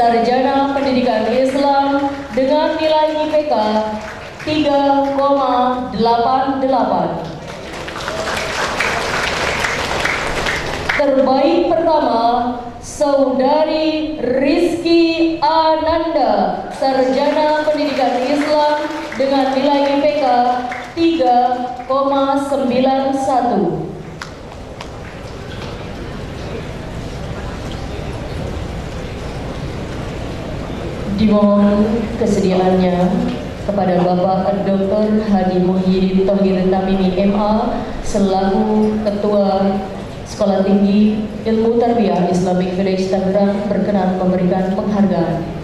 Sarjana Pendidikan Islam dengan nilai IPK 3,88. Terbaik pertama, Saudari Rizky Ananda, Sarjana Pendidikan Islam dengan nilai IPK 3,91. Dimohon kesediaannya kepada Bapak Dr. Hadi Muhyiddin Thohir Tamimi MA selaku Ketua Sekolah Tinggi Ilmu Tarbiyah Islamic Village Tangerang berkenan memberikan penghargaan.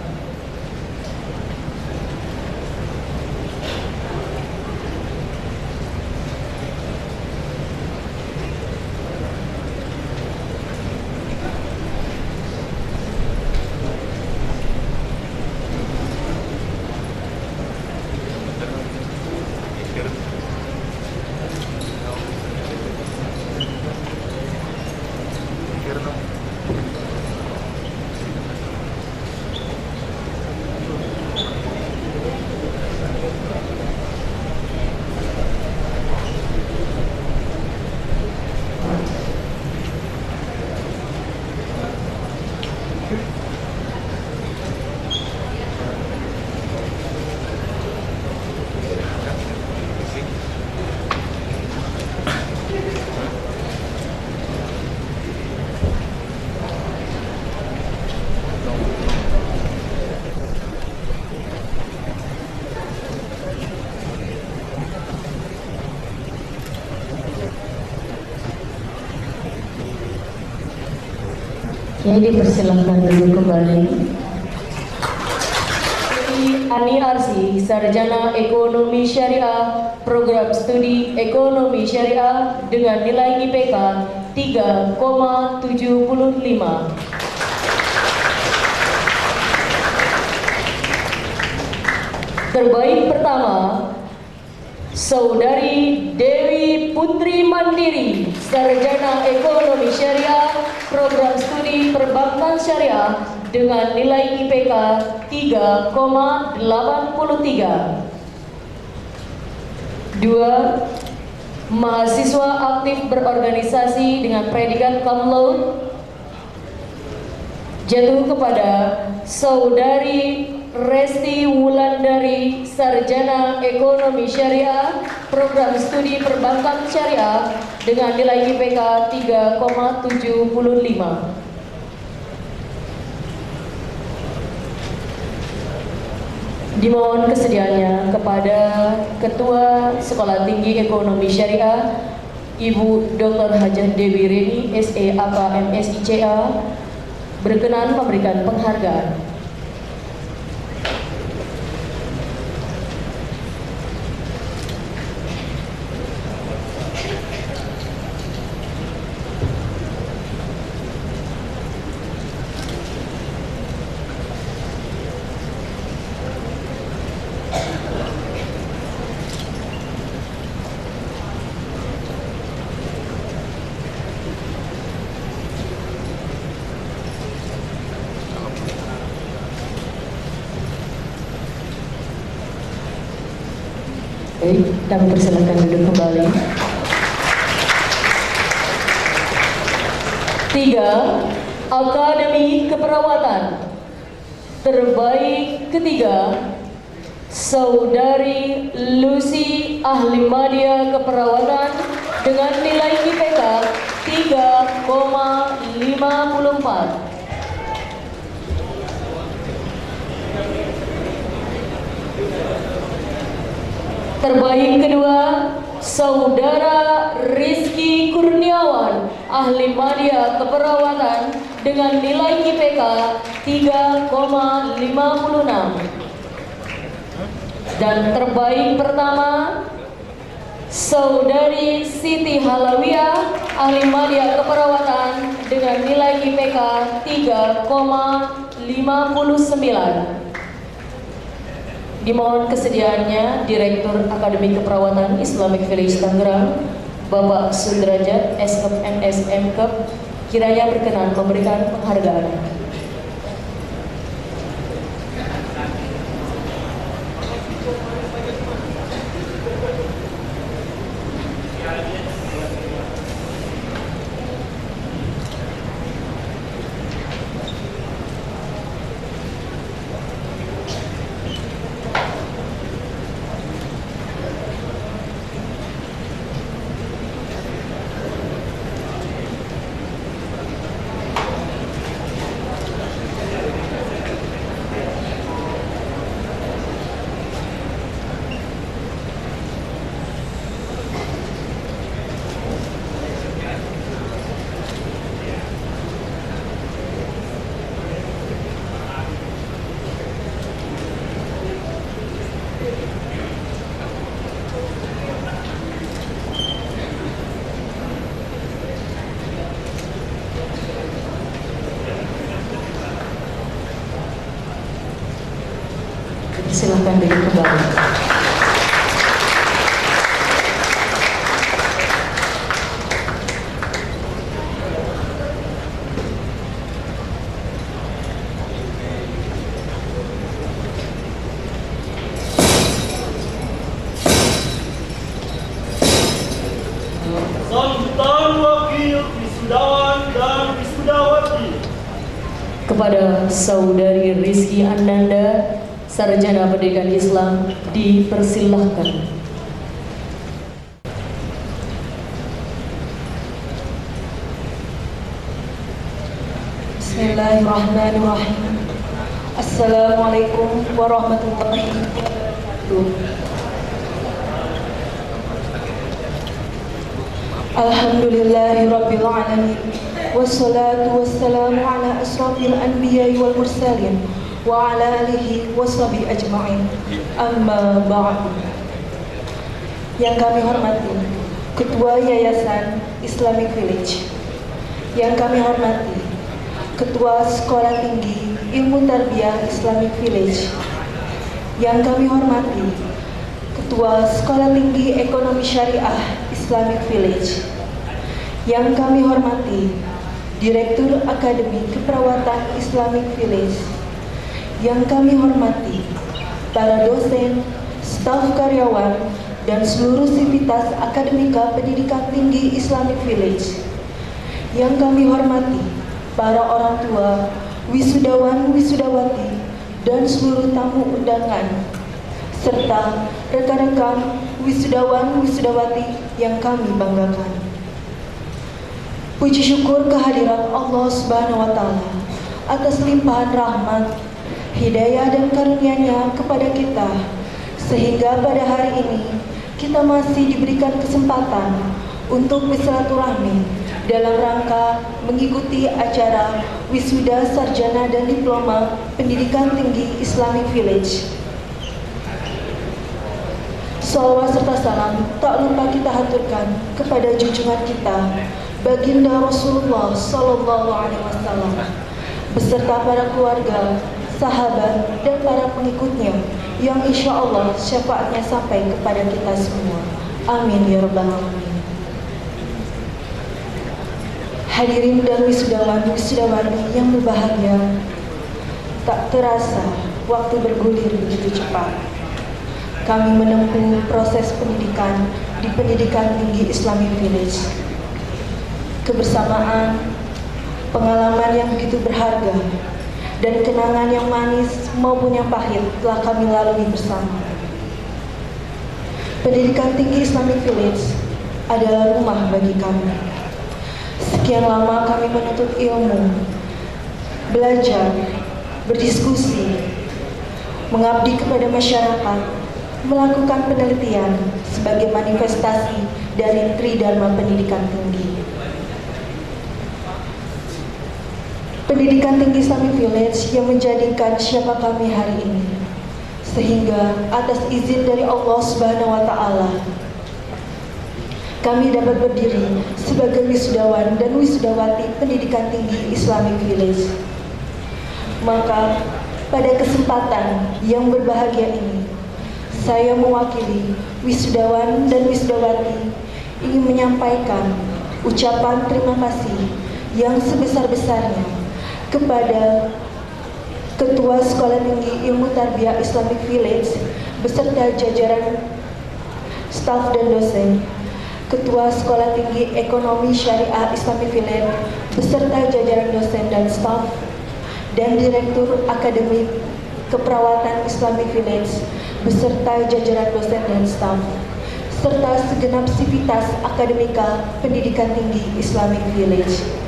Jadi dipersilahkan dulu kembali. Ani Arsi, Sarjana Ekonomi Syariah, Program Studi Ekonomi Syariah dengan nilai IPK 3,75. Terbaik pertama, Saudari Dewi Putri Mandiri, Sarjana Ekonomi Syariah, Program Studi Perbankan Syariah dengan nilai IPK 3,83. Dua, mahasiswa aktif berorganisasi dengan predikat cum laude jatuh kepada Saudari Resti Wulandari, Sarjana Ekonomi Syariah, Program Studi Perbankan Syariah dengan nilai IPK 3,75. Dimohon kesediaannya kepada Ketua Sekolah Tinggi Ekonomi Syariah, Ibu Dr. Hajah Dewi Reni, SEAK MSICA, berkenan memberikan penghargaan. Baik, kami persilakan duduk kembali. 3. Akademi Keperawatan. Terbaik ketiga, Saudari Lucy Ahli Madya Keperawatan dengan nilai IPK 3,54. Terbaik kedua, Saudara Rizky Kurniawan, Ahli Madya Keperawatan dengan nilai IPK 3,56. Dan terbaik pertama, Saudari Siti Halawiyah, Ahli Madya Keperawatan dengan nilai IPK 3,59. Dimohon kesediaannya Direktur Akademi Keperawatan Islamic Village Tangerang, Bapak Sudrajat, Eskep MS Mkep, kiranya berkenan memberikan penghargaan. wabarakatuh. Sambutan wakil wisudawan dan wisudawati. Kepada Saudari Rizky Ananda, Sarjana Pendidikan Islam, dipersilahkan. Bismillahirrahmanirrahim. Assalamualaikum warahmatullahi wabarakatuh. Alhamdulillahi rabbil alamin. Wassalatu wassalamu ala asrafil anbiya'i wal mursalin wa ala alihi wa sahbihi ajma'in. Amma ba'du. Yang kami hormati Ketua Yayasan Islamic Village, yang kami hormati Ketua Sekolah Tinggi Ilmu Tarbiyah Islamic Village, yang kami hormati Ketua Sekolah Tinggi Ekonomi Syariah Islamic Village, yang kami hormati Direktur Akademi Keperawatan Islamic Village, yang kami hormati para dosen, staf karyawan, dan seluruh sivitas akademika pendidikan tinggi Islamic Village, yang kami hormati para orang tua, wisudawan, wisudawati, dan seluruh tamu undangan, serta rekan-rekan wisudawan, wisudawati yang kami banggakan. Puji syukur kehadiran Allah Subhanahu wa Ta'ala atas limpahan rahmat, hidayah, dan karunia-Nya kepada kita, sehingga pada hari ini kita masih diberikan kesempatan untuk bersilaturahmi dalam rangka mengikuti acara wisuda sarjana dan diploma pendidikan tinggi Islamic Village. Salawat serta salam tak lupa kita haturkan kepada junjungan kita Baginda Rasulullah Sallallahu Alaihi Wasallam beserta para keluarga, sahabat, dan para pengikutnya yang insya Allah syafaatnya sampai kepada kita semua. Amin ya rabbal alamin. Hadirin dan wisudawan, wisudawati yang berbahagia, tak terasa waktu bergulir begitu cepat. Kami menempuh proses pendidikan di Pendidikan Tinggi Islamic Village. Kebersamaan, pengalaman yang begitu berharga, dan kenangan yang manis maupun yang pahit telah kami lalui bersama. Pendidikan Tinggi Islamic Village adalah rumah bagi kami. Sekian lama kami menuntut ilmu, belajar, berdiskusi, mengabdi kepada masyarakat, melakukan penelitian sebagai manifestasi dari Tridharma Pendidikan Tinggi. Pendidikan Tinggi Islamic Village yang menjadikan siapa kami hari ini, sehingga atas izin dari Allah Subhanahu wa Ta'ala kami dapat berdiri sebagai wisudawan dan wisudawati Pendidikan Tinggi Islamic Village. Maka pada kesempatan yang berbahagia ini, saya mewakili wisudawan dan wisudawati ingin menyampaikan ucapan terima kasih yang sebesar-besarnya kepada Ketua Sekolah Tinggi Ilmu Tarbiyah Islamic Village beserta jajaran staf dan dosen, Ketua Sekolah Tinggi Ekonomi Syariah Islamic Village beserta jajaran dosen dan staf, dan Direktur Akademi Keperawatan Islamic Village beserta jajaran dosen dan staf, serta segenap sivitas akademika Pendidikan Tinggi Islamic Village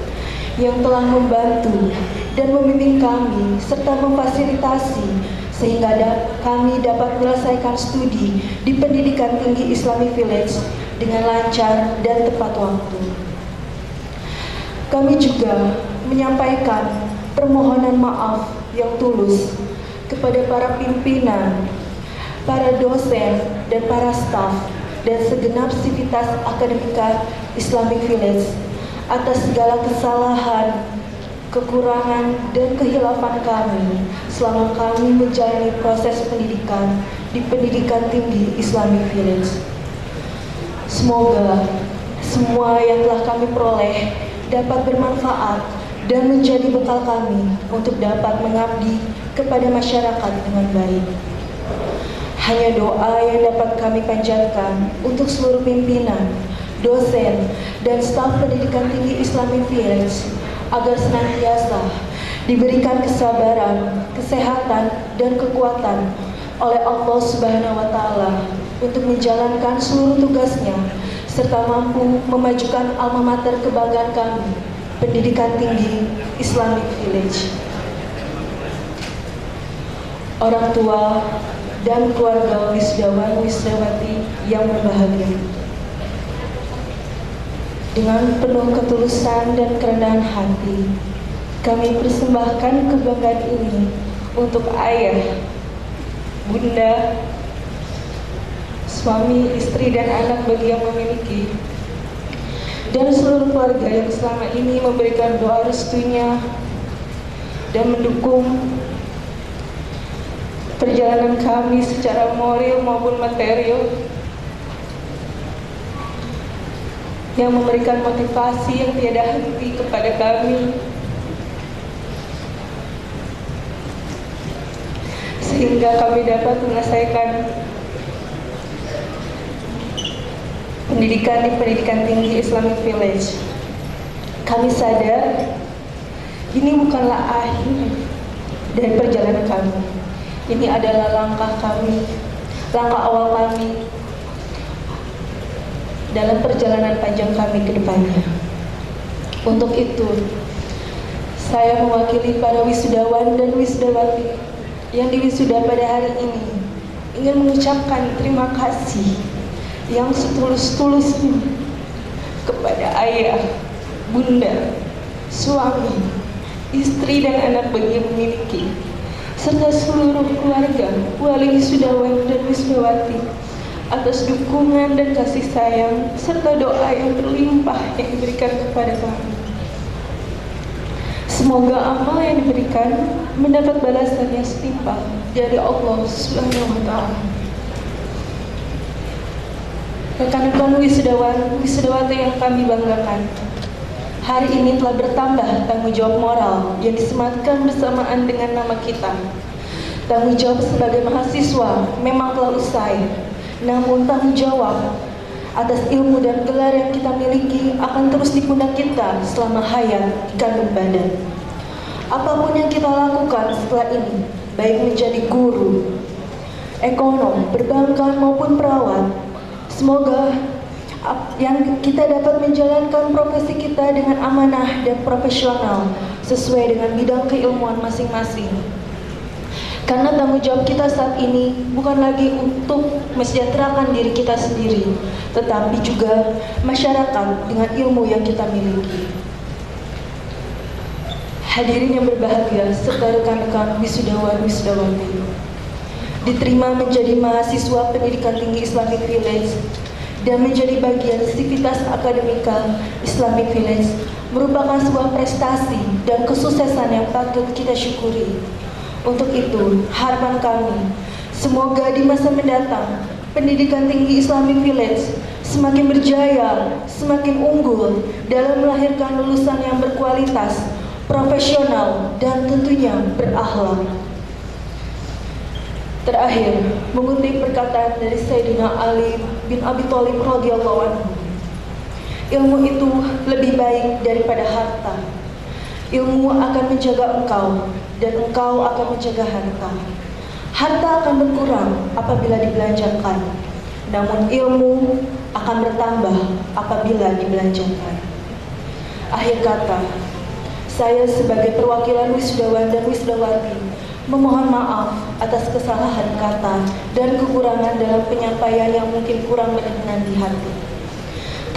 yang telah membantu dan membimbing kami serta memfasilitasi sehingga kami dapat menyelesaikan studi di Pendidikan Tinggi Islamic Village dengan lancar dan tepat waktu. Kami juga menyampaikan permohonan maaf yang tulus kepada para pimpinan, para dosen, dan para staf, dan segenap sivitas akademika Islamic Village atas segala kesalahan, kekurangan, dan kehilafan kami selama kami menjalani proses pendidikan di Pendidikan Tinggi Islamic Village. Semoga semua yang telah kami peroleh dapat bermanfaat dan menjadi bekal kami untuk dapat mengabdi kepada masyarakat dengan baik. Hanya doa yang dapat kami panjatkan untuk seluruh pimpinan, dosen, dan staf Pendidikan Tinggi Islamic Village agar senantiasa diberikan kesabaran, kesehatan, dan kekuatan oleh Allah Subhanahu wa Ta'ala untuk menjalankan seluruh tugasnya serta mampu memajukan alma mater kebanggaan kami, Pendidikan Tinggi Islamic Village. Orang tua dan keluarga wisudawan wisudawati yang berbahagia, dengan penuh ketulusan dan kerendahan hati, kami persembahkan kebanggaan ini untuk ayah, bunda, suami, istri, dan anak bagi yang memiliki, dan seluruh keluarga yang selama ini memberikan doa restunya dan mendukung perjalanan kami secara moral maupun material, yang memberikan motivasi yang tiada henti kepada kami, sehingga kami dapat menyelesaikan pendidikan di Pendidikan Tinggi Islamic Village. Kami sadar ini bukanlah akhir dari perjalanan kami. Ini adalah langkah kami, langkah awal kami dalam perjalanan panjang kami ke depannya. Untuk itu, saya mewakili para wisudawan dan wisudawati yang diwisuda pada hari ini ingin mengucapkan terima kasih yang setulus-tulusnya kepada ayah, bunda, suami, istri, dan anak bagi yang memiliki, serta seluruh keluarga wali wisudawan dan wisudawati atas dukungan dan kasih sayang serta doa yang berlimpah yang diberikan kepada kami. Semoga amal yang diberikan mendapat balasan yang setimpal dari Allah Subhanahu wa Ta'ala. Rekan-rekan wisudawan, wisudawati yang kami banggakan, hari ini telah bertambah tanggung jawab moral yang disematkan bersamaan dengan nama kita. Tanggung jawab sebagai mahasiswa memang telah usai, namun tanggung jawab atas ilmu dan gelar yang kita miliki akan terus di pundak kita selama hayat di kandung badan. Apapun yang kita lakukan setelah ini, baik menjadi guru, ekonom, perbankan maupun perawat, semoga yang kita dapat menjalankan profesi kita dengan amanah dan profesional sesuai dengan bidang keilmuan masing-masing. Karena tanggung jawab kita saat ini bukan lagi untuk mesejahterakan diri kita sendiri, tetapi juga masyarakat dengan ilmu yang kita miliki. Hadirin yang berbahagia serta rekan-rekan wisudawan wisudawati, diterima menjadi mahasiswa Pendidikan Tinggi Islamic Village dan menjadi bagian sivitas akademika Islamic Village merupakan sebuah prestasi dan kesuksesan yang patut kita syukuri. Untuk itu, harapan kami, semoga di masa mendatang, Pendidikan Tinggi Islamic Village semakin berjaya, semakin unggul dalam melahirkan lulusan yang berkualitas, profesional, dan tentunya berakhlak. Terakhir, mengutip perkataan dari Sayyidina Ali bin Abi Thalib radhiyallahu anhu, ilmu itu lebih baik daripada harta. Ilmu akan menjaga engkau, dan engkau akan menjaga harta. Harta akan berkurang apabila dibelanjakan, namun ilmu akan bertambah apabila dibelanjakan. Akhir kata, saya sebagai perwakilan wisudawan dan wisudawati memohon maaf atas kesalahan kata dan kekurangan dalam penyampaian yang mungkin kurang berkenan di hati.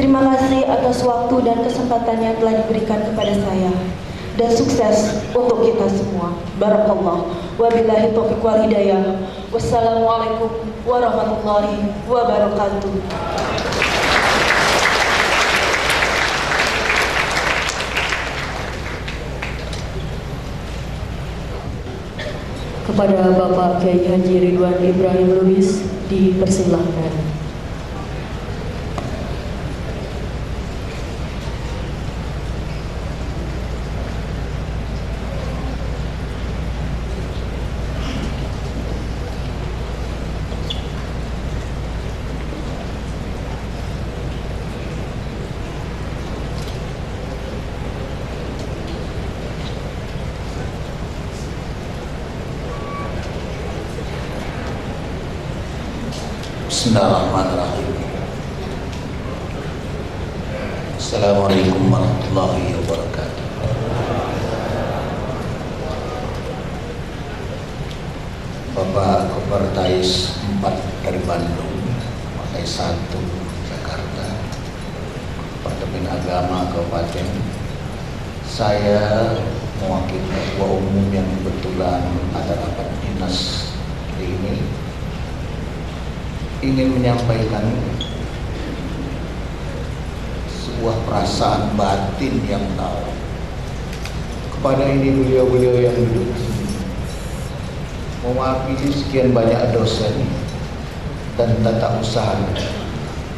Terima kasih atas waktu dan kesempatan yang telah diberikan kepada saya. Dan sukses untuk kita semua. Barakallah. Wabillahi taufiq wal hidayah. Wassalamualaikum warahmatullahi wabarakatuh. Kepada Kepada Bapak Kiai Haji Ridwan Ibrahim Lubis dipersilahkan. Bismillahirrahmanirrahim. Assalamualaikum warahmatullahi wabarakatuh. Bapak Kopertais 4 dari Bandung, Pakai 1 Jakarta, Departemen Agama Kabupaten. Saya mewakili Ketua Umum yang kebetulan ada rapat dinas ini, ingin menyampaikan sebuah perasaan batin yang tahu kepada ini beliau-beliau yang duduk di sini, mewakili sekian banyak dosen dan tata usaha.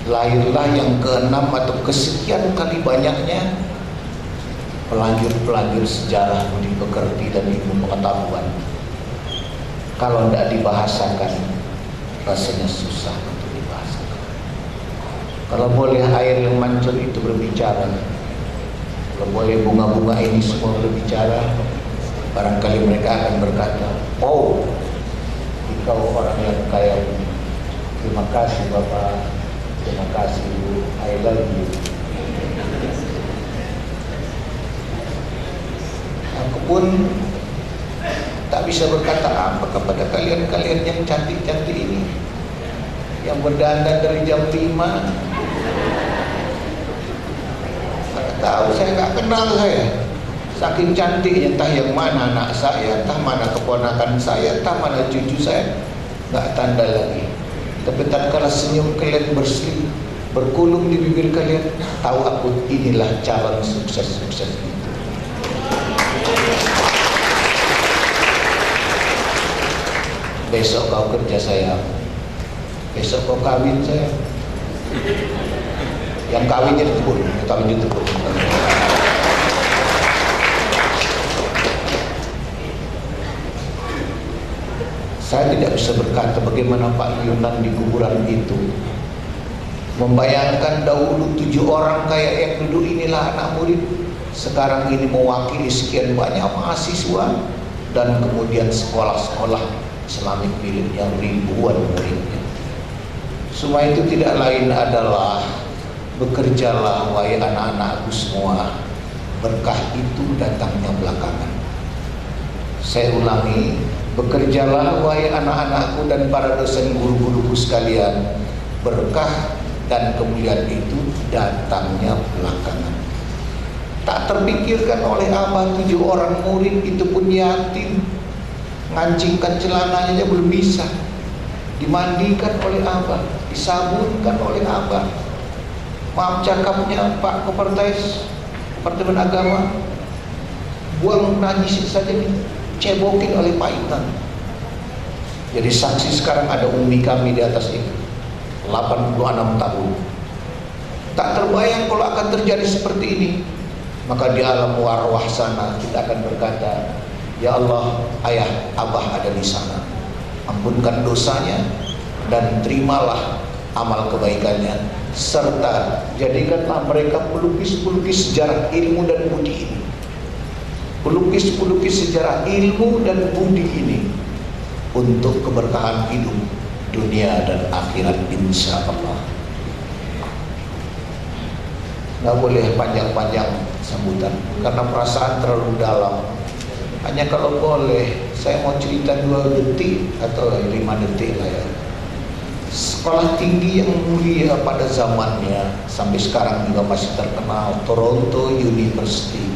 Lahirlah yang ke-6 atau kesekian kali banyaknya pelagir-pelagir sejarah, budi pekerti dan ilmu pengetahuan. Kalau tidak dibahasakan, rasanya susah untuk dibahasakan. Kalau boleh air yang mancur itu berbicara, kalau boleh bunga-bunga ini semua berbicara, barangkali mereka akan berkata, oh, engkau orang yang kaya ini. Terima kasih Bapak, terima kasih Bu, I love you. Aku pun tak bisa berkata apa kepada kalian-kalian yang cantik-cantik ini, yang berdandan dari jam 5. Saya tahu, saya tak kenal saya. Saking cantiknya, entah yang mana anak saya, entah mana keponakan saya, entah mana cucu saya, tak tanda lagi. Tapi tatkala senyum kalian bersih, berkulum di bibir kalian, tahu aku inilah calon sukses-sukses itu. Besok kau kerja saya, besok kau kawin saya. Yang kawinnya ditebur, kawinnya ditebur. Saya tidak bisa berkata bagaimana Pak Yunan di kuburan itu membayangkan dahulu 7 orang kayak yang duduk inilah anak murid, sekarang ini mewakili sekian banyak mahasiswa dan kemudian sekolah-sekolah Islamic milik yang ribuan muridnya. Semua itu tidak lain adalah bekerjalah wahai anak-anakku semua, berkah itu datangnya belakangan. Saya ulangi, bekerjalah wahai anak-anakku dan para dosen guru-guruku sekalian, berkah dan kemuliaan itu datangnya belakangan. Tak terpikirkan oleh Abah 7 orang murid itu pun yatim, ngancingkan celananya aja belum bisa, dimandikan oleh Abah, disabunkan oleh Abah. Maaf cakapnya Pak Kopertais, Departemen Agama, buang najis saja dicebokin oleh Pak Yunan. Jadi saksi sekarang ada umi kami di atas itu, 86 tahun. Tak terbayang kalau akan terjadi seperti ini. Maka di alam warwah sana kita akan berkata, ya Allah, ayah abah ada di sana, ampunkan dosanya dan terimalah amal kebaikannya, serta jadikanlah mereka pelukis-pelukis sejarah ilmu dan budi ini, pelukis-pelukis sejarah ilmu dan budi ini untuk keberkahan hidup dunia dan akhirat insya Allah. Nggak boleh panjang-panjang sambutan karena perasaan terlalu dalam. Hanya kalau boleh saya mau cerita 2 detik atau 5 detik lah ya. Sekolah tinggi yang mulia pada zamannya sampai sekarang juga masih terkenal, Toronto University.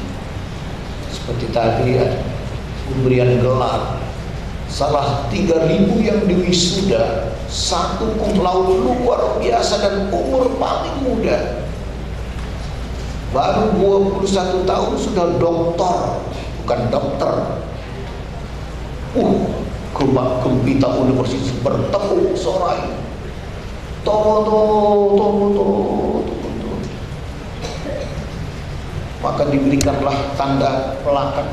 Seperti tadi ada pemberian gelar, salah 3.000 yang diwisuda, 1 cum laude luar biasa dan umur paling muda. Baru 21 tahun sudah doktor, bukan dokter. Gempita Universitas bertepuk sorai. Toto. Maka diberikanlah tanda pelakat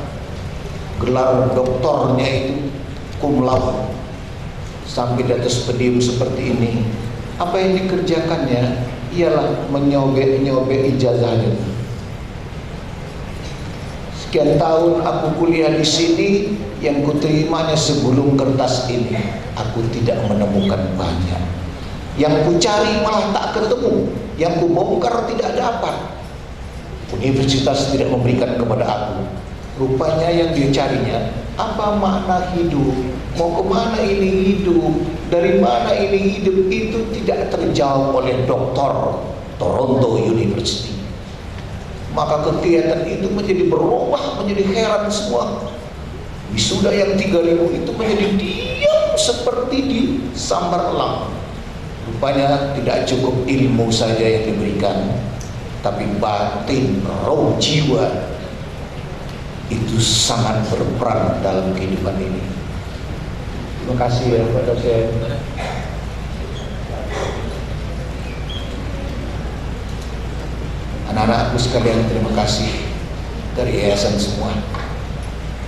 gelar doktornya itu cum laude. Sampai di atas podium seperti ini. Apa yang dikerjakannya ialah menyobek-nyobek ijazahnya. Sekian tahun aku kuliah di sini, yang kuterimanya sebelum kertas ini aku tidak menemukan banyak. Yang ku cari malah tak ketemu, yang ku bongkar tidak dapat. Universitas tidak memberikan kepada aku. Rupanya yang dia carinya, apa makna hidup? Mau kemana ini hidup? Dari mana ini hidup? Itu tidak terjawab oleh Doktor Toronto University. Maka kegiatan itu menjadi berubah, menjadi heran semua. Wisuda yang 3.000 itu menjadi diam seperti di sambar elang. Rupanya tidak cukup ilmu saja yang diberikan, tapi batin, roh, jiwa itu sangat berperan dalam kehidupan ini. Terima kasih ya Pak dosen. Anak-anakku sekalian, terima kasih dari yayasan semua.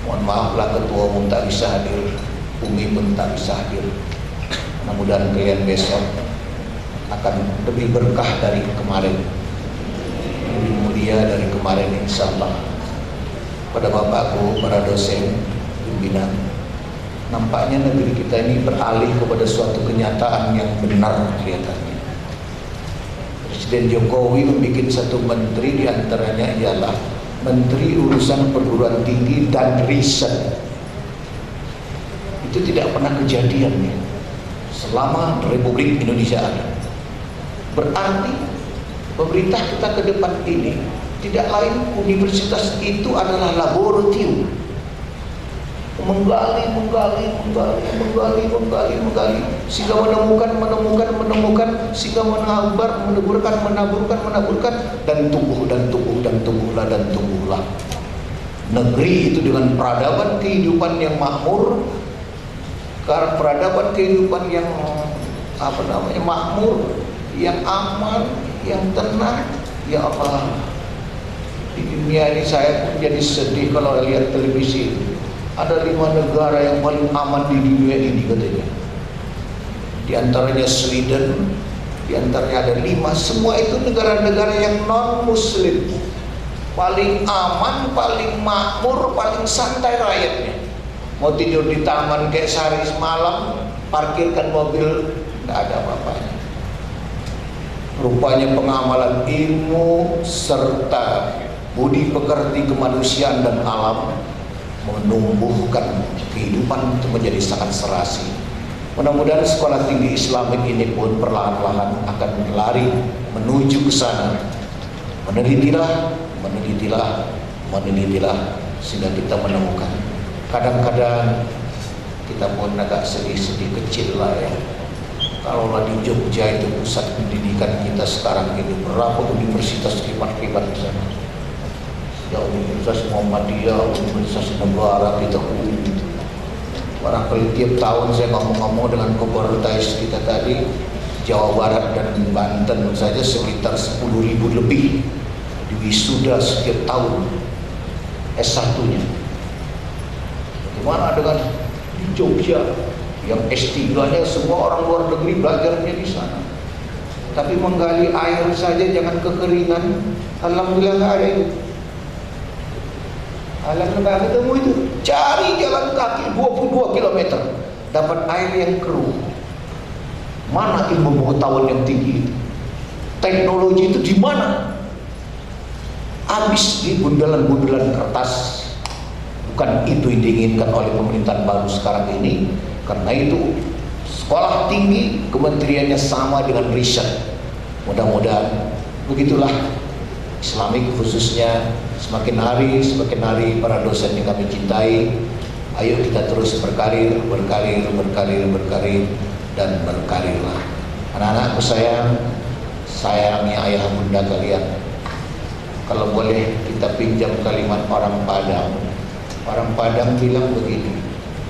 Mohon maaflah ketua umum tak bisa hadir, Umi pun tak bisa hadir. Mudah-mudahan kalian besok akan lebih berkah dari kemarin, lebih mulia dari kemarin insyaallah. Pada bapakku, para dosen, pimpinan, nampaknya negeri kita ini beralih kepada suatu kenyataan yang benar kelihatannya. Presiden Jokowi membuat satu menteri, diantaranya ialah Menteri Urusan Perguruan Tinggi dan Riset. Itu tidak pernah kejadian ya, selama Republik Indonesia ada. Berarti pemerintah kita ke depan ini tidak lain, universitas itu adalah laboratorium, menggali sehingga menemukan sehingga menaburkan dan tumbuhlah. Negeri itu dengan peradaban kehidupan yang makmur, peradaban kehidupan yang makmur, yang aman, yang tenang. Ya Allah, di dunia ini saya pun jadi sedih kalau lihat televisi. Ada 5 negara yang paling aman di dunia ini katanya. Di antaranya Sweden, di antaranya ada 5. Semua itu negara-negara yang non-muslim. Paling aman, paling makmur, paling santai rakyatnya. Mau tidur di taman kayak sehari semalam, parkirkan mobil, nggak ada apa-apanya. Rupanya pengamalan ilmu serta budi pekerti kemanusiaan dan alam menumbuhkan kehidupan itu menjadi sangat serasi. Mudah-mudahan sekolah tinggi Islamik ini pun perlahan-lahan akan lari menuju ke sana. Menelitilah sehingga kita menemukan. Kadang-kadang kita pun agak sedih-sedih kecil lah ya. Kalau di Jogja itu pusat pendidikan kita sekarang ini, berapa universitas kibat-kibat di sana? Ya, Universitas Muhammadiyah, Universitas Negara kita barangkali tiap tahun saya ngomong-ngomong dengan komunitas kita tadi, Jawa Barat dan Banten saja sekitar 10.000 lebih di wisuda setiap tahun S1-nya. Bagaimana dengan di Jogja yang S3-nya semua orang luar negeri belajarnya di sana. Tapi menggali air saja jangan kekeringan, alhamdulillah nggak ada itu. Alhamdulillah ketemu itu, cari jalan kaki 22 km dapat air yang keruh. Mana ilmu pengetahuan yang tinggi itu? Teknologi itu di mana? Habis di bundalan-bundalan kertas. Bukan itu yang diinginkan oleh pemerintahan baru sekarang ini. Karena itu sekolah tinggi kementeriannya sama dengan riset. Mudah-mudahan begitulah Islamik khususnya semakin hari para dosen yang kami cintai, ayo kita terus berkarir dan berkarirlah. Anak-anakku sayangnya ayah bunda kalian, kalau boleh kita pinjam kalimat orang Padang bilang begini,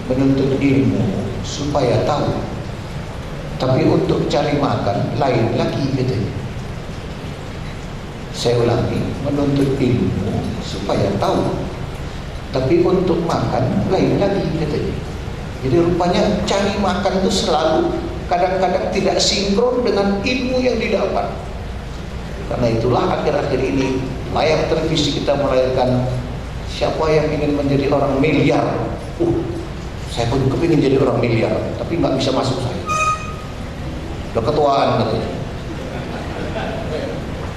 menuntut ilmu supaya tahu. Tapi untuk cari makan lain lagi katanya. Saya ulangi, menuntut ilmu supaya tahu. Tapi untuk makan lain lagi katanya. Jadi rupanya cari makan itu selalu kadang-kadang tidak sinkron dengan ilmu yang didapat. Karena itulah akhir-akhir ini layar televisi kita melahirkan siapa yang ingin menjadi orang miliar. Saya pun kepingin jadi orang miliar, tapi nggak bisa masuk saya. Udah ketuaan katanya.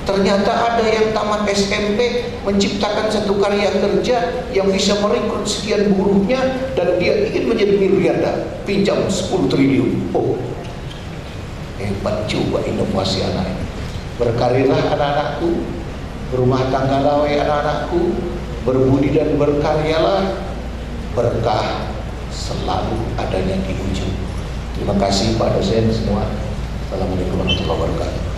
Ternyata ada yang tamat SMP menciptakan satu karya kerja yang bisa merekrut sekian buruhnya dan dia ingin menjadi miliarder, pinjam 10 triliun. Hebat juga inovasi anak ini. Berkarirlah anak-anakku, berumah tanggalah anak-anakku, berbudi dan berkaryalah, berkah selalu adanya di ujung. Terima kasih Pak dosen semua. Assalamualaikum warahmatullahi wabarakatuh.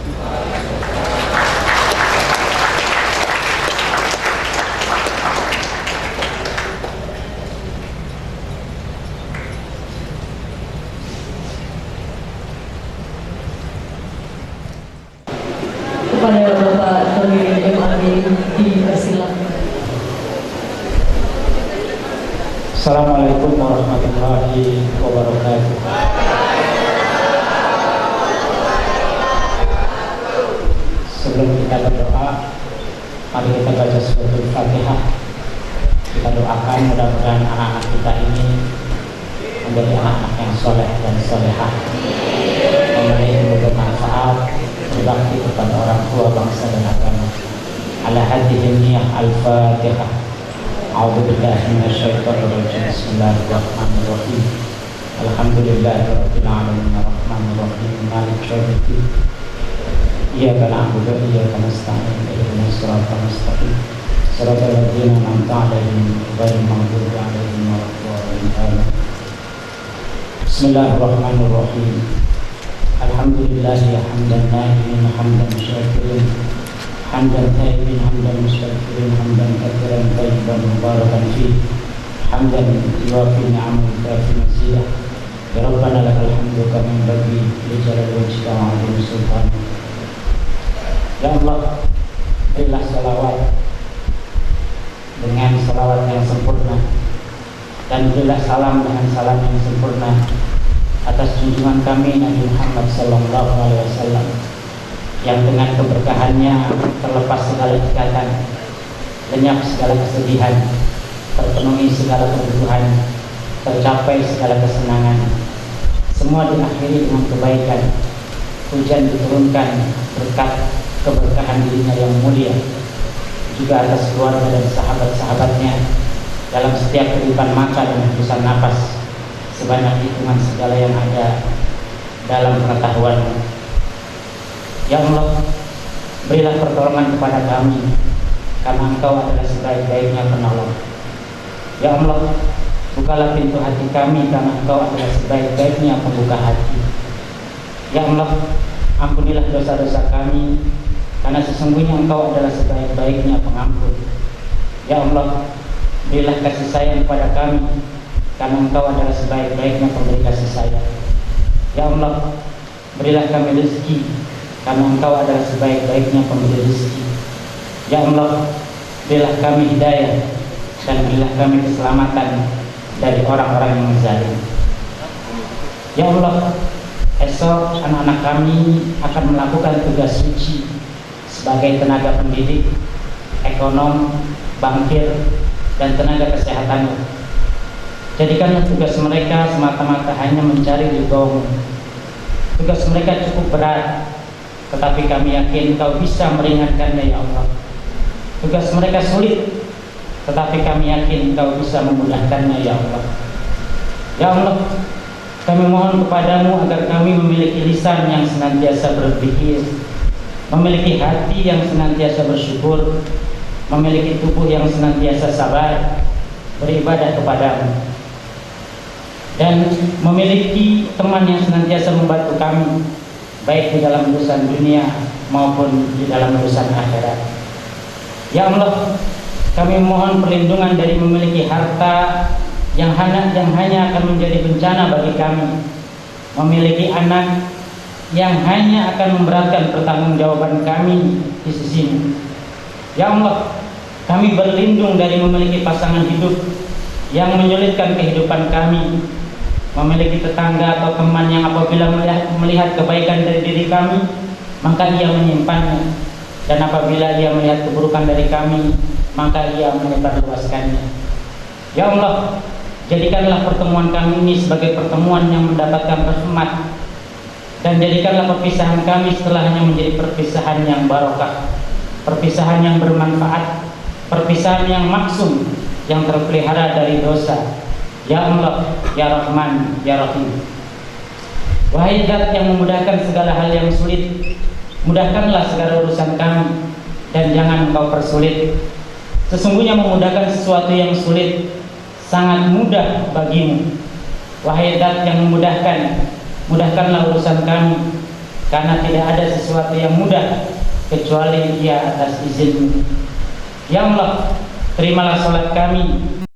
Kepada Bapak Tohir MAD dipersilakan. Assalamualaikum warahmatullahi wabarakatuh. Sebelum kita berdoa, mari kita baca suratul Fatihah. Kita doakan mudah-mudahan anak-anak kita ini menjadi anak-anak yang soleh dan solehah, memiliki bermanfaat, berbakti kepada orang tua, bangsa dan agama. Ala hadhihi niyah al-Fatihah. A'udzu billahi minasyaitonir rajim. Bismillahirrahmanirrahim. Alhamdulillahirabbil alamin arrahmanir rahim maliki yaumiddin. Iyyaka na'budu wa iyyaka nasta'in. Ihdinas siratal mustaqim. Siratal ladzina an'amta 'alaihim ghairil maghdubi 'alaihim waladdallin. Bismillahirrahmanirrahim. Alhamdulillahi hamdan na'imin hamdan syakirin hamdan ta'imin hamdan mustaghfirin hamdan katsiran tayyiban mubarakan fi hamdan yuwafi ni'amahu kafi mazidah. Ya Rabbana lakal hamdu kama yanbaghi li jalali wajhika wa 'azimi sultanik. Ya Allah, berilah salawat dengan salawat yang sempurna dan berilah salam dengan salam yang sempurna atas junjungan kami Nabi Muhammad sallallahu alaihi wasallam yang dengan keberkahannya terlepas segala ikatan, lenyap segala kesedihan, terpenuhi segala kebutuhan, tercapai segala kesenangan. Semua diakhiri dengan kebaikan. Hujan diturunkan berkat keberkahan dirinya yang mulia, juga atas keluarga dan sahabat-sahabatnya dalam setiap kedipan mata dan hembusan nafas, sebanyak hitungan segala yang ada dalam pengetahuan. Ya Allah, berilah pertolongan kepada kami, karena Engkau adalah sebaik-baiknya penolong. Ya Allah, bukalah pintu hati kami, karena Engkau adalah sebaik-baiknya pembuka hati. Ya Allah, ampunilah dosa-dosa kami, karena sesungguhnya Engkau adalah sebaik-baiknya pengampun. Ya Allah, berilah kasih sayang kepada kami, karena Engkau adalah sebaik-baiknya pemberi kasih sayang. Ya Allah, berilah kami rezeki, karena Engkau adalah sebaik-baiknya pemberi rezeki. Ya Allah, berilah kami hidayah, dan berilah kami keselamatan dari orang-orang yang zalim. Ya Allah, esok anak-anak kami akan melakukan tugas suci sebagai tenaga pendidik, ekonom, bankir, dan tenaga kesehatan. Jadikanlah tugas mereka semata-mata hanya mencari ridho-Mu. Tugas mereka cukup berat, tetapi kami yakin Kau bisa meringankannya, ya Allah. Tugas mereka sulit, tetapi kami yakin Kau bisa memudahkannya, ya Allah. Ya Allah, kami mohon kepadamu agar kami memiliki lisan yang senantiasa berpikir, memiliki hati yang senantiasa bersyukur, memiliki tubuh yang senantiasa sabar, beribadah kepadamu, dan memiliki teman yang senantiasa membantu kami, baik di dalam urusan dunia maupun di dalam urusan akhirat. Ya Allah, kami mohon perlindungan dari memiliki harta yang hanya akan menjadi bencana bagi kami, memiliki anak yang hanya akan memberatkan pertanggungjawaban kami di sisimu. Ya Allah, kami berlindung dari memiliki pasangan hidup yang menyulitkan kehidupan kami, memiliki tetangga atau teman yang apabila melihat kebaikan dari diri kami, maka ia menyimpannya, dan apabila ia melihat keburukan dari kami, maka ia menyebarluaskannya. Ya Allah, jadikanlah pertemuan kami ini sebagai pertemuan yang mendapatkan rahmat, dan jadikanlah perpisahan kami setelahnya menjadi perpisahan yang barokah, perpisahan yang bermanfaat, perpisahan yang maksum, yang terpelihara dari dosa. Ya Allah, Ya Rahman, Ya Rahim. Wahai Zat yang memudahkan segala hal yang sulit, mudahkanlah segala urusan kami, dan jangan Engkau persulit. Sesungguhnya memudahkan sesuatu yang sulit sangat mudah bagimu. Wahai Zat yang memudahkan, mudahkanlah urusan kami, karena tidak ada sesuatu yang mudah kecuali Ia atas izin-Mu. Ya Allah, terimalah salat kami,